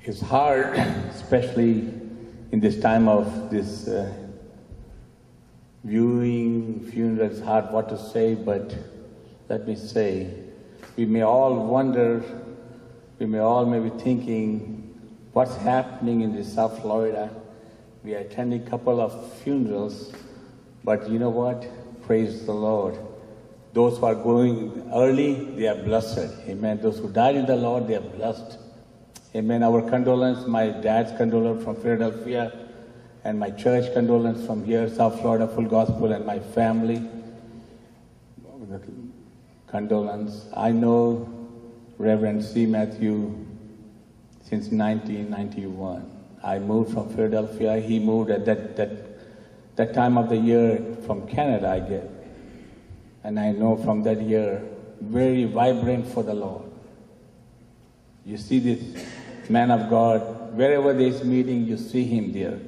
It's hard, especially in this time of this viewing funeral. It's hard what to say, but let me say, we may all wonder, we may all be thinking, what's happening in this South Florida? We are attending a couple of funerals, but you know what? Praise the Lord. Those who are going early, they are blessed. Amen. Those who died in the Lord, they are blessed. Amen. Our condolence, my dad's condolence from Philadelphia, and my church condolence from here, South Florida, Full Gospel, and my family. Condolence. I know Reverend C. Matthew since 1991. I moved from Philadelphia. He moved at that time of the year from Canada, I guess. And I know from that year, very vibrant for the Lord. You see this man of God, wherever there is meeting, you see him there.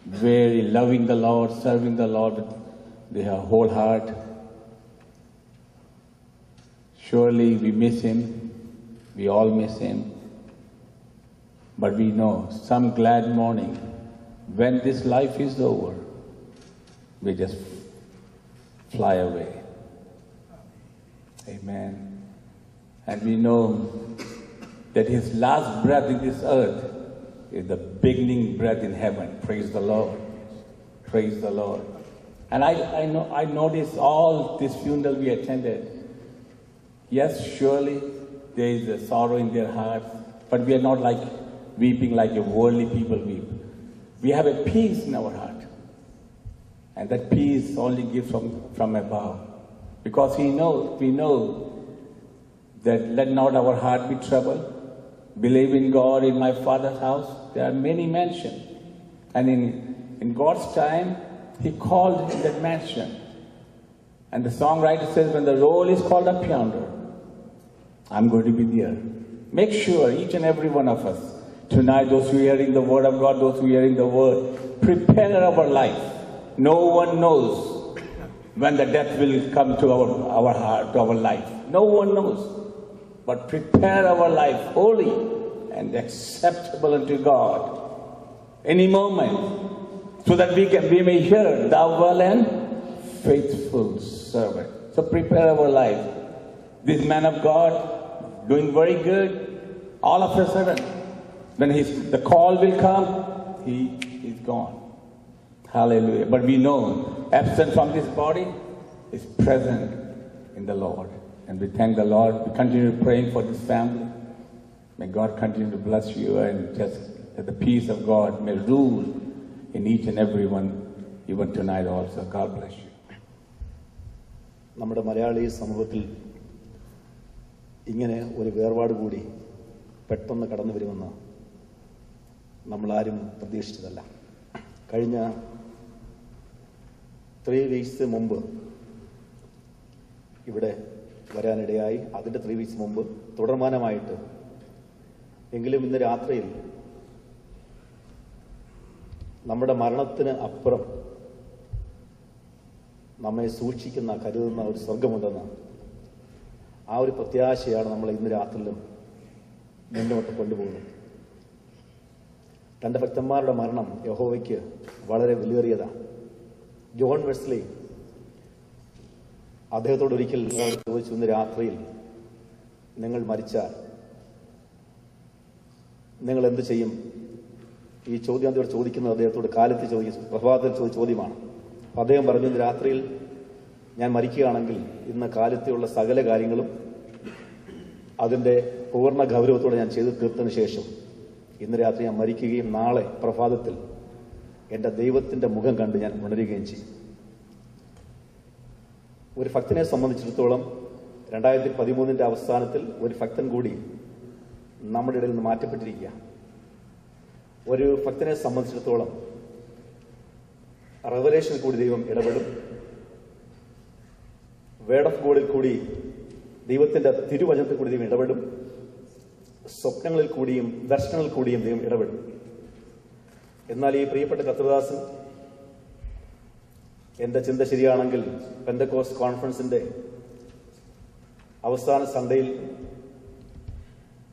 Very loving the Lord, serving the Lord with their whole heart. Surely we miss him. We all miss him. But we know some glad morning, when this life is over, we just fly away. Amen. And we know that his last breath in this earth is the beginning breath in heaven. Praise the Lord. Praise the Lord. And I noticed all this funeral we attended. Yes, surely there is a sorrow in their hearts, but we are not like weeping like worldly people weep. We have a peace in our heart. And that peace only gives from above. Because we know that let not our heart be troubled. Believe in God, in my Father's house, there are many mansions. And in God's time, he called in that mansion. And the songwriter says, when the roll is called up yonder, I'm going to be there. Make sure, each and every one of us, tonight, those who are hearing the word of God, those who are hearing the word, prepare our life. No one knows when the death will come to our heart, to our life. No one knows. But prepare our life holy and acceptable unto God any moment, so that we may hear, thou well and faithful servant. So prepare our life. This man of God doing very good. All of a sudden, when the call will come, he is gone. Hallelujah. But we know, absent from this body is present in the Lord. And we thank the Lord. We continue praying for this family. May God continue to bless you, and just that the peace of God may rule in each and every one, even tonight also. God bless you. നമ്മുടെ മലയാളി സമൂഹത്തിൽ ഇങ്ങനെ ഒരു വേർപാട് കൂടി പെട്ടെന്ന് കടന്നു വരുമെന്ന് നമ്മളാരും പ്രതീക്ഷിച്ചതല്ല. കഴിഞ്ഞ 3 weeks മുമ്പ് ഇവിടെ വരാനിടയായി. അതിൻ്റെ 3 weeks മുമ്പ് തുടർമാനമായിട്ട് എങ്കിലും ഇന്ന് രാത്രിയിൽ നമ്മുടെ മരണത്തിന് അപ്പുറം നമ്മെ സൂക്ഷിക്കുന്ന, കരുതുന്ന ഒരു സ്വർഗമുണ്ടെന്ന് ആ ഒരു പ്രത്യാശയാണ് നമ്മൾ ഇന്ന് രാത്രിയിലും മുന്നോട്ട് കൊണ്ടുപോകുന്നത്. തൻ്റെ ഭക്തന്മാരുടെ മരണം യഹോവയ്ക്ക് വളരെ വിലയേറിയതാണ്. ജോൺ വെസ്ലി അദ്ദേഹത്തോട് ഒരിക്കൽ ചോദിച്ചു, ഇന്ന് രാത്രിയിൽ നിങ്ങൾ മരിച്ചാൽ നിങ്ങൾ എന്ത് ചെയ്യും? ഈ ചോദ്യം അദ്ദേഹത്തോട് ചോദിക്കുന്നത് അദ്ദേഹത്തോട് കാലത്ത് ചോദിക്കും, പ്രഭാതത്തിൽ ചോദിച്ച ചോദ്യമാണ്. അപ്പം അദ്ദേഹം പറഞ്ഞു, ഇന്ന് രാത്രിയിൽ ഞാൻ മരിക്കുകയാണെങ്കിൽ ഇന്ന് കാലത്തെയുള്ള സകല കാര്യങ്ങളും അതിൻ്റെ പൂർണ്ണ ഗൗരവത്തോടെ ഞാൻ ചെയ്തു തീർത്തതിന് ശേഷം ഇന്ന് രാത്രി ഞാൻ മരിക്കുകയും നാളെ പ്രഭാതത്തിൽ എൻ്റെ ദൈവത്തിൻ്റെ മുഖം കണ്ട് ഞാൻ ഉണരുകയും ചെയ്യും. ഒരു ഭക്തനെ സംബന്ധിച്ചിടത്തോളം 2013 അവസാനത്തിൽ ഒരു ഭക്തൻ കൂടി നമ്മുടെ ഇടയിൽ നിന്ന് മാറ്റപ്പെട്ടിരിക്കുക. ഒരു ഭക്തനെ സംബന്ധിച്ചിടത്തോളം റെവലേഷനിൽ കൂടി ദൈവം ഇടപെടും. വേർഡ് ഓഫ് ഗോഡിൽ കൂടി, ദൈവത്തിന്റെ തിരുവചനത്തിൽ കൂടി ദൈവം ഇടപെടും. സ്വപ്നങ്ങളിൽ കൂടിയും ദർശനങ്ങളിൽ കൂടിയും ദൈവം ഇടപെടും. എന്നാൽ ഈ പ്രിയപ്പെട്ട കർത്തൃദാസൻ, എന്റെ ചിന്ത ശരിയാണെങ്കിൽ, പെന്തക്കോസ്റ്റ് കോൺഫറൻസിന്റെ അവസാന സൺഡേയിൽ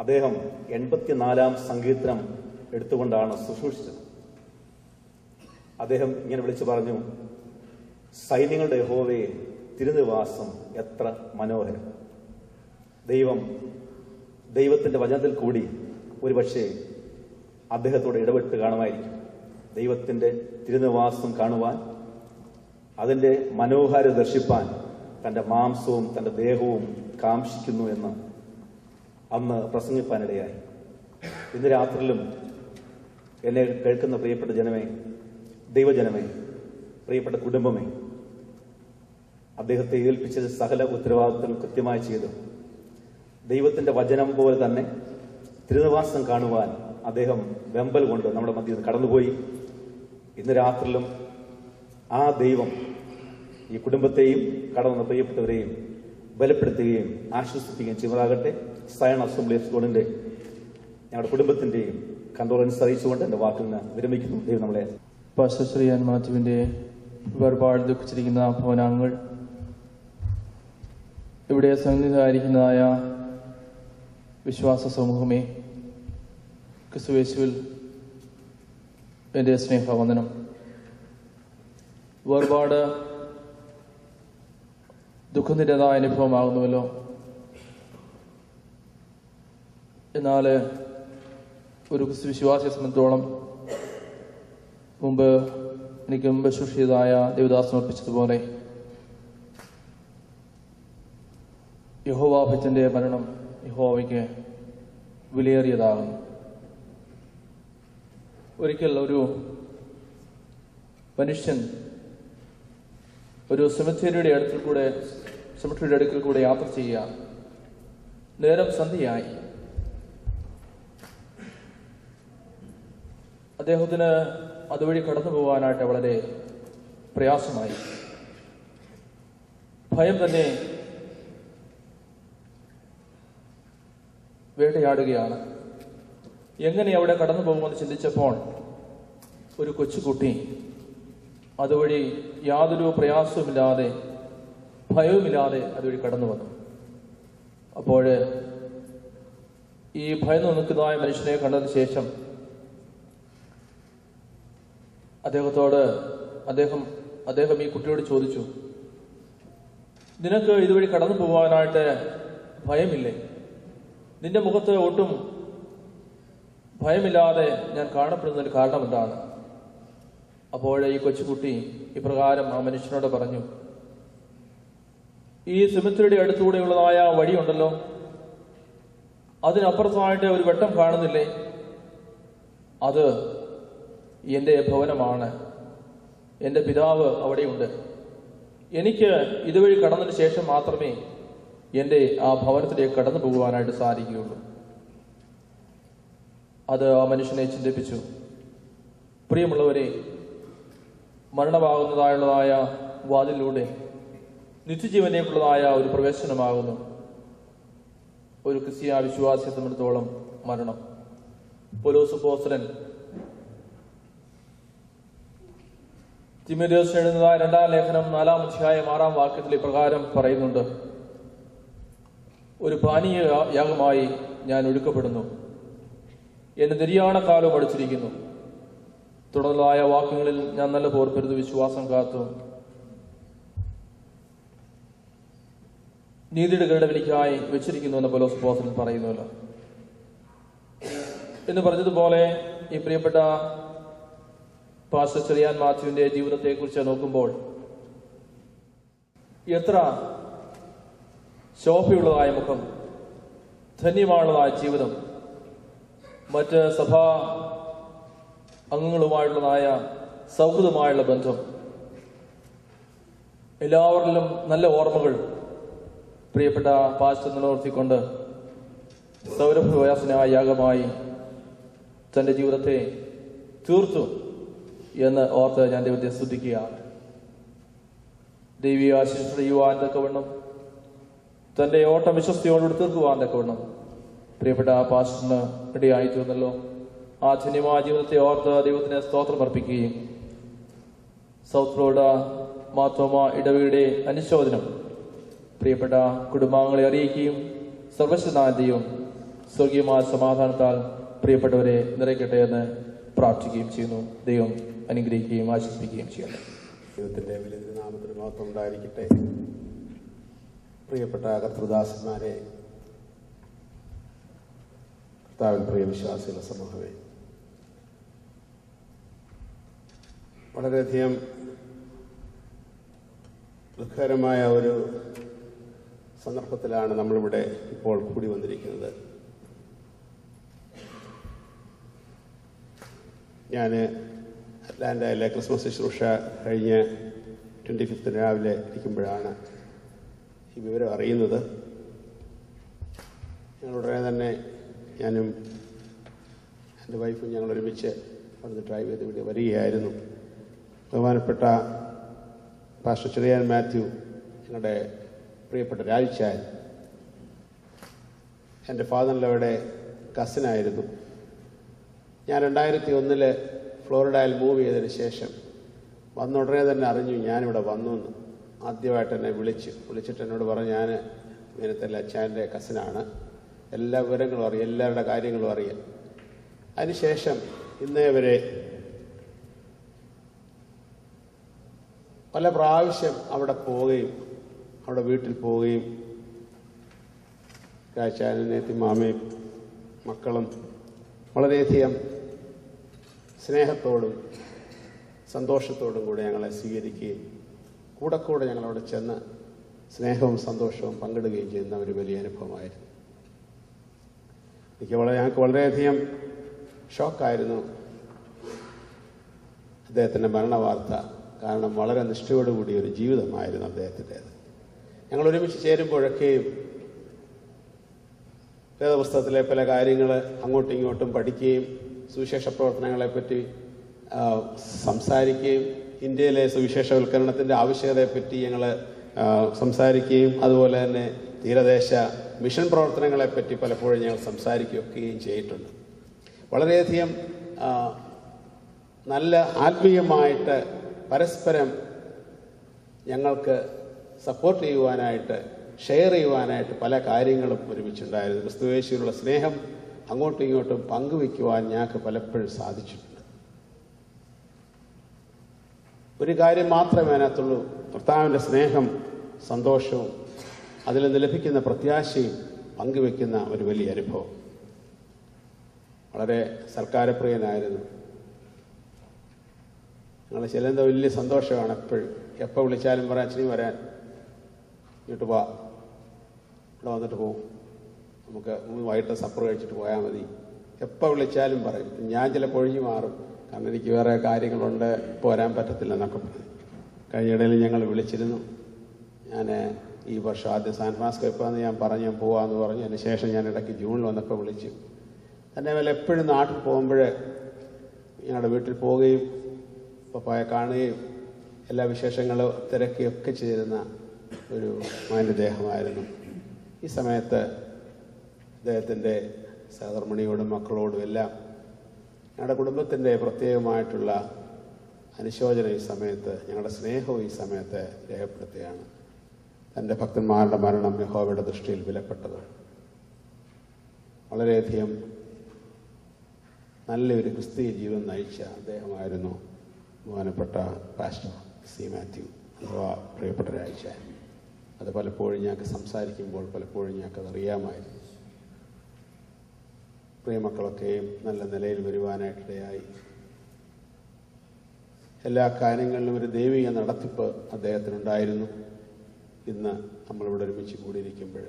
അദ്ദേഹം 84 സങ്കീർത്തനം എടുത്തുകൊണ്ടാണ് ശുശ്രൂഷിച്ചത്. അദ്ദേഹം ഇങ്ങനെ വിളിച്ചു പറഞ്ഞു, സൈന്യങ്ങളുടെ യഹോവയെ തിരുനിവാസം എത്ര മനോഹരം. ദൈവത്തിന്റെ വചനത്തിൽ കൂടി ഒരുപക്ഷെ അദ്ദേഹത്തോട് ഇടപെട്ട് കാണുമായിരിക്കും. ദൈവത്തിന്റെ തിരുനിവാസം കാണുവാൻ, അതിന്റെ മനോഹാരിത ദർശിപ്പാൻ തന്റെ മാംസവും തന്റെ ദേഹവും കാംക്ഷിക്കുന്നു എന്ന് അന്ന് പ്രസംഗിപ്പാനിടയായി. ഇന്ന് രാത്രിയിലും എന്നെ കേൾക്കുന്ന പ്രിയപ്പെട്ട ജനമേ, ദൈവജനമേ, പ്രിയപ്പെട്ട കുടുംബമേ, അദ്ദേഹത്തെ ഏൽപ്പിച്ചത് സകല ഉത്തരവാദിത്വം കൃത്യമായി ചെയ്തു. ദൈവത്തിന്റെ വചനം പോലെ തന്നെ തിരുനിവാസം കാണുവാൻ അദ്ദേഹം വെമ്പൽ കൊണ്ട് നമ്മുടെ മധ്യത്തിൽ കടന്നുപോയി. ഇന്ന് രാത്രിയിലും ആ ദൈവം ഈ കുടുംബത്തെയും കടന്ന പ്രിയപ്പെട്ടവരെയും ബലപ്പെടുത്തുകയും ആശ്വസിപ്പിക്കുകയും ചെയ്യുന്നതാകട്ടെ. സയൺ അസംബ്ലി ഓഫ് ഗോഡിന്റെ ഞങ്ങളുടെ കുടുംബത്തിന്റെയും കണ്ടോളൻസ് അറിയിച്ചുകൊണ്ട് എന്റെ വാക്കിൽ നിന്ന് വിരമിക്കുന്നു. ദൈവം നമ്മളെ പാസ്റ്റർ ശ്രീയാൻ മാത്യുവിന്റെ വേർപാട് ദുഃഖിച്ചിരിക്കുന്ന ഭവനാംഗങ്ങൾ, ഇവിടെ സന്നിഹിതരായിരിക്കുന്നതായ വിശ്വാസ സമൂഹമേ, ക്രിസ്തുയേശുവിൽ എൻ്റെ സ്നേഹവന്ദനം. വേർപാട് ദുഃഖത്തിൻ്റെതായ അനുഭവമാകുന്നുവല്ലോ. എന്നാൽ ഒരു ക്രിസ്തു വിശ്വാസിയെ സംബന്ധിച്ചോളം എനിക്ക് മുമ്പ് ശുശ്രൂഷിച്ചതായ ദേവദാസ് സമർപ്പിച്ചതുപോലെ യഹോവാഭക്തന്റെ മരണം യഹോവയ്ക്ക് വിലയേറിയതാകുന്നു. ഒരിക്കൽ ഒരു മനുഷ്യൻ ഒരു സെമിത്തേരിയുടെ അടുക്കൽ കൂടെ യാത്ര ചെയ്യുക. നേരം സന്ധ്യയായി. അദ്ദേഹത്തിന് അതുവഴി കടന്നു പോകാനായിട്ട് വളരെ പ്രയാസമായി. ഭയം തന്നെ വേട്ടയാടുകയാണ്. എങ്ങനെ അവിടെ കടന്നു പോകുമെന്ന് ചിന്തിച്ചപ്പോൾ ഒരു കൊച്ചുകുട്ടി അതുവഴി യാതൊരു പ്രയാസവുമില്ലാതെ ഭയവുമില്ലാതെ അതുവഴി കടന്നു വന്നു. അപ്പോൾ ഈ ഭയന്നു നിൽക്കുന്നതായ മനുഷ്യനെ കണ്ടതിന് ശേഷം അദ്ദേഹം ഈ കുട്ടിയോട് ചോദിച്ചു, നിനക്ക് ഇതുവഴി കടന്നു പോകാനായിട്ട് ഭയമില്ലേ? നിന്റെ മുഖത്ത് ഒട്ടും ഭയമില്ലാതെ ഞാൻ കാണപ്പെടുന്നതിന് കാരണം എന്താണ്? അപ്പോൾ ഈ കൊച്ചുകുട്ടി ഇപ്രകാരം ആ മനുഷ്യനോട് പറഞ്ഞു, ഈ സെമിത്തേരിയുടെ അടുത്തുകൂടെയുള്ളതായ വഴിയുണ്ടല്ലോ, അതിനപ്പുറത്തായിട്ട് ഒരു വെട്ടം കാണുന്നില്ലേ? അത് എൻ്റെ ഭവനമാണ്. എൻ്റെ പിതാവ് അവിടെയുണ്ട്. എനിക്ക് ഇതുവഴി കടന്നതിന് ശേഷം മാത്രമേ എൻ്റെ ആ ഭവനത്തിലേക്ക് കടന്നു പോകുവാനായിട്ട് സാധിക്കുകയുള്ളൂ. അത് ആ മനുഷ്യനെ ചിന്തിപ്പിച്ചു. പ്രിയമുള്ളവരെ, മരണമാകുന്നതായുള്ളതായ വാതിലൂടെ നിത്യജീവനേക്കുള്ളതായ ഒരു പ്രവേശനമാകുന്നു ഒരു ക്രിസ്തീയ വിശ്വാസിയെ സംബന്ധിച്ചിടത്തോളം മരണം. പൗലോസ് അപ്പോസ്തലൻ തിമോഥെയോസിന് എഴുതുന്നതായ 2-ാം ലേഖനം 4-ാം അധ്യായം 6-ാം വാക്യത്തിൽ ഇപ്രകാരം പറയുന്നുണ്ട്, ഒരു പാനീയ യാഗമായി ഞാൻ ഒഴുക്കപ്പെടുന്നു, എന്റെ നിര്യാണകാലം അടുത്തിരിക്കുന്നു. തുടർന്നതായ വാക്യങ്ങളിൽ ഞാൻ നല്ല പോർപ്പെരുത് വിശ്വാസം കാത്തു നീതിയുടെ കിരീടമെനിക്കായി വെച്ചിരിക്കുന്നു എന്ന് പൗലോസ് അപ്പോസ്തലൻ പറയുന്നുവല്ലോ. എന്ന് പറഞ്ഞതുപോലെ ഈ പ്രിയപ്പെട്ട പാസ്റ്റർ ചെറിയാൻ മാത്യുവിന്റെ ജീവിതത്തെക്കുറിച്ച് നോക്കുമ്പോൾ എത്ര ശോഭയുള്ളതായ മുഖം, ധന്യമായുള്ളതായ ജീവിതം, മറ്റ് സഭാ അംഗങ്ങളുമായുള്ളതായ സൗഹൃദമായുള്ള ബന്ധം, എല്ലാവരിലും നല്ല ഓർമ്മകൾ പ്രിയപ്പെട്ട പാസ്റ്റർ നിലനിർത്തിക്കൊണ്ട് സൗരഭ്യവാസനായ യാഗമായി തന്റെ ജീവിതത്തെ തീർത്തു എന്ന് ഓർത്ത് ഞാൻ ദൈവത്തെ സ്തുതിക്കുകയാണ്. ദൈവിക ആശീർവാദം ചെയ്യുവാൻ തക്കവണ്ണം, തന്റെ ഓട്ടം വിശ്വസ്തയോട് തീർക്കുവാൻ തക്കവണ്ണം പ്രിയപ്പെട്ട പാസ്റ്ററിന് ഇടയായി തീർന്നല്ലോ. ആ ധന്യമായ ജീവിതത്തെ ഓർത്ത് ദൈവത്തിന് സ്തോത്രം അർപ്പിക്കുകയും സൗത്ത് ഫ്ലോറിഡ മാർത്തോമ ഇടവകയുടെ അനുശോചനം പ്രിയപ്പെട്ട കുടുംബാംഗങ്ങളെ അറിയിക്കുകയും സർവശക്തനായ ദൈവം സ്വർഗീയമായ സമാധാനത്താൽ പ്രിയപ്പെട്ടവരെ നിറയ്ക്കട്ടെ എന്ന് പ്രാർത്ഥിക്കുകയും ചെയ്യുന്നു. ദൈവം അനുഗ്രഹിക്കുകയും ആശംസിക്കുകയും ചെയ്യട്ടെ. ദൈവത്തിൻ്റെ വലിയ നാമത്തിന് മഹത്വം ഉണ്ടായിരിക്കട്ടെ. പ്രിയപ്പെട്ട കർത്തൃദാസന്മാരെ, കർത്താവിൽ പ്രിയ വിശ്വാസികളുടെ സമൂഹമേ, വളരെയധികം ദുഃഖകരമായ ഒരു സന്ദർഭത്തിലാണ് നമ്മളിവിടെ ഇപ്പോൾ കൂടി വന്നിരിക്കുന്നത്. ഞാൻ അറ്റ്ലാന്റയിലെ ക്രിസ്മസ് ശുശ്രൂഷ കഴിഞ്ഞ് 25 രാവിലെ ഇരിക്കുമ്പോഴാണ് ഈ വിവരം അറിയുന്നത്. ഞങ്ങളുടനെ തന്നെ ഞാനും എൻ്റെ വൈഫും ഞങ്ങൾ ഒരുമിച്ച് അവിടുന്ന് ഡ്രൈവ് ചെയ്ത് ഇവിടെ വരികയായിരുന്നു. ബഹുമാനപ്പെട്ട പാസ്റ്റർ ചെറിയാൻ മാത്യു, ഞങ്ങളുടെ പ്രിയപ്പെട്ട രാജ്ചാൻ, എൻ്റെ ഫാദറിലവിടെ കസിനായിരുന്നു. ഞാൻ 2001 ഫ്ലോറിഡയിൽ മൂവ് ചെയ്തതിന് ശേഷം വന്ന ഉടനെ തന്നെ അറിഞ്ഞു ഞാനിവിടെ വന്നു എന്ന്. ആദ്യമായിട്ട് എന്നെ വിളിച്ചിട്ട് എന്നോട് പറഞ്ഞു, ഞാൻ ഇങ്ങനത്തെ അച്ഛൻ്റെ കസിനാണ്, എല്ലാ വിവരങ്ങളും അറിയാം, എല്ലാവരുടെ കാര്യങ്ങളും അറിയാം. അതിനുശേഷം ഇന്നേ വരെ പല പ്രാവശ്യം അവിടെ പോവുകയും അവിടെ വീട്ടിൽ പോവുകയും രാജാനെത്തി മാമയും മക്കളും വളരെയധികം സ്നേഹത്തോടും സന്തോഷത്തോടും കൂടെ ഞങ്ങളെ സ്വീകരിക്കുകയും കൂടെ ഞങ്ങളവിടെ ചെന്ന് സ്നേഹവും സന്തോഷവും പങ്കിടുകയും ചെയ്യുന്ന ഒരു വലിയ അനുഭവമായിരുന്നു. ഞങ്ങൾക്ക് വളരെയധികം ഷോക്കായിരുന്നു അദ്ദേഹത്തിൻ്റെ മരണവാർത്ത. കാരണം വളരെ നിഷ്ഠയോടുകൂടിയ ഒരു ജീവിതമായിരുന്നു അദ്ദേഹത്തിൻ്റേത്. ഞങ്ങൾ ഒരുമിച്ച് ചേരുമ്പോഴൊക്കെയും വേദപുസ്തകത്തിലെ പല കാര്യങ്ങൾ അങ്ങോട്ടും ഇങ്ങോട്ടും പഠിക്കുകയും സുവിശേഷ പ്രവർത്തനങ്ങളെപ്പറ്റി സംസാരിക്കുകയും ഇന്ത്യയിലെ സുവിശേഷവൽക്കരണത്തിൻ്റെ ആവശ്യകതയെപ്പറ്റി ഞങ്ങൾ സംസാരിക്കുകയും അതുപോലെ തന്നെ തീരദേശ മിഷൻ പ്രവർത്തനങ്ങളെപ്പറ്റി പലപ്പോഴും ഞങ്ങൾ സംസാരിക്കുകയൊക്കെയും ചെയ്തിട്ടുണ്ട്. വളരെയധികം നല്ല ആത്മീയമായിട്ട് പരസ്പരം ഞങ്ങൾക്ക് സപ്പോർട്ട് ചെയ്യുവാനായിട്ട്, ഷെയർ ചെയ്യുവാനായിട്ട് പല കാര്യങ്ങളും ഒരുമിച്ചുണ്ടായിരുന്നു. ക്രിസ്തുയേശുവിലുള്ള സ്നേഹം അങ്ങോട്ടും ഇങ്ങോട്ടും പങ്കുവയ്ക്കുവാൻ ഞങ്ങൾക്ക് പലപ്പോഴും സാധിച്ചിട്ടുണ്ട്. ഒരു കാര്യം മാത്രമേ അതിനകത്തുള്ളൂ, കർത്താവിൻ്റെ സ്നേഹം, സന്തോഷവും അതിൽ നിന്ന് ലഭിക്കുന്ന പ്രത്യാശയും പങ്കുവയ്ക്കുന്ന ഒരു വലിയ അനുഭവം. വളരെ സൽക്കാരപ്രിയനായിരുന്നു. ഞങ്ങൾ ചെല്ലുന്ന വലിയ സന്തോഷമാണ്. എപ്പോൾ വിളിച്ചാലും പറയാൻ, അച്ഛനും വരാൻ, ഇങ്ങോട്ട് പോവാ, ഇവിടെ വന്നിട്ട് പോവും, നമുക്ക് വൈകിട്ട് സപ്പർ കഴിച്ചിട്ട് പോയാൽ മതി, എപ്പോൾ വിളിച്ചാലും പറയും. ഞാൻ ചിലപ്പോൾ ഒഴിഞ്ഞു മാറും, കാരണം എനിക്ക് വേറെ കാര്യങ്ങളുണ്ട്, പോരാൻ പറ്റത്തില്ല എന്നൊക്കെ പറയും. കഴിഞ്ഞിടയിൽ ഞങ്ങൾ വിളിച്ചിരുന്നു. ഞാൻ ഈ വർഷം ആദ്യം സാൻ ഫ്രാൻസിസ്കോ എപ്പോഴാന്ന് ഞാൻ പോവാമെന്ന് പറഞ്ഞു. അതിന് ശേഷം ഞാൻ ഇടയ്ക്ക് ജൂണിൽ വന്നപ്പോൾ വിളിച്ചു. അതേപോലെ എപ്പോഴും നാട്ടിൽ പോകുമ്പോൾ ഞങ്ങളുടെ വീട്ടിൽ പോവുകയും പപ്പായെ കാണുകയും എല്ലാ വിശേഷങ്ങളും തിരക്കുകയൊക്കെ ചെയ്തിരുന്ന ഒരു മാന്യദേഹമായിരുന്നു. ഈ സമയത്ത് അദ്ദേഹത്തിൻ്റെ സഹധർമ്മിണിയോടും മക്കളോടും എല്ലാം ഞങ്ങളുടെ കുടുംബത്തിൻ്റെ പ്രത്യേകമായിട്ടുള്ള അനുശോചനം ഈ സമയത്ത്, ഞങ്ങളുടെ സ്നേഹവും ഈ സമയത്ത് രേഖപ്പെടുത്തുകയാണ്. തൻ്റെ ഭക്തന്മാരുടെ മരണം യഹോവയുടെ ദൃഷ്ടിയിൽ വിലപ്പെട്ടത്. വളരെയധികം നല്ലൊരു ക്രിസ്തീയ ജീവിതം നയിച്ച അദ്ദേഹമായിരുന്നു ബഹുമാനപ്പെട്ട പാസ്റ്റർ സി മാത്യു അഥവാ പ്രിയപ്പെട്ട രാജാൻ. അത് പലപ്പോഴും ഞങ്ങൾക്ക് സംസാരിക്കുമ്പോൾ പലപ്പോഴും ഞങ്ങൾക്കത് അറിയാമായിരുന്നു. പ്രിയമക്കളൊക്കെയും നല്ല നിലയിൽ വരുവാനായിട്ടിടയായി. എല്ലാ കാര്യങ്ങളിലും ഒരു ദൈവിക നടത്തിപ്പ് അദ്ദേഹത്തിനുണ്ടായിരുന്നു. ഇന്ന് നമ്മളിവിടെ ഒരുമിച്ച് കൂടിയിരിക്കുമ്പോൾ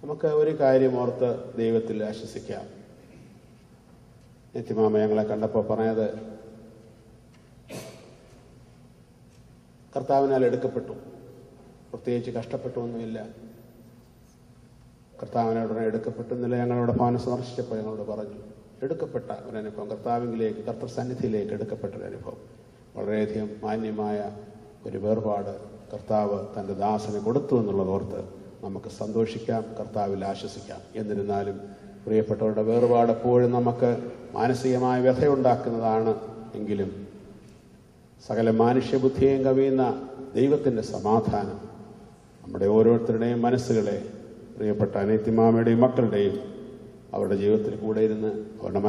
നമുക്ക് ഒരു കാര്യം ഓർത്ത് ദൈവത്തിൽ ആശ്വസിക്കാം. നെത്തിമാമ ഞങ്ങളെ കണ്ടപ്പോൾ പറഞ്ഞത്, കർത്താവിനാൽ എടുക്കപ്പെട്ടു, പ്രത്യേകിച്ച് കഷ്ടപ്പെട്ടൊന്നുമില്ല, കർത്താവിനോടനെ എടുക്കപ്പെട്ടെന്നില്ല. ഞങ്ങളുടെ ഭവനം സന്ദർശിച്ചപ്പോൾ ഞങ്ങളോട് പറഞ്ഞു, എടുക്കപ്പെട്ട ഒരനുഭവം, കർത്താവിലേക്ക്, കർത്തൃസന്നിധിയിലേക്ക് എടുക്കപ്പെട്ട ഒരനുഭവം. വളരെയധികം മാന്യമായ ഒരു വേർപാട് കർത്താവ് തൻ്റെ ദാസന് കൊടുത്തു എന്നുള്ളതോർത്ത് നമുക്ക് സന്തോഷിക്കാം, കർത്താവിൽ ആശ്വസിക്കാം. എന്നിരുന്നാലും പ്രിയപ്പെട്ടവരുടെ വേർപാട് എപ്പോഴും നമുക്ക് മാനസികമായ വ്യഥയുണ്ടാക്കുന്നതാണ്. എങ്കിലും സകല മാനുഷ്യബുദ്ധിയെയും കവിയുന്ന ദൈവത്തിൻ്റെ സമാധാനം നമ്മുടെ ഓരോരുത്തരുടെയും മനസ്സുകളെ, പ്രിയപ്പെട്ട അനേത്തിമാമയുടെയും മക്കളുടെയും അവരുടെ ജീവിതത്തിൽ കൂടെ ഇരുന്ന് അവരുടെ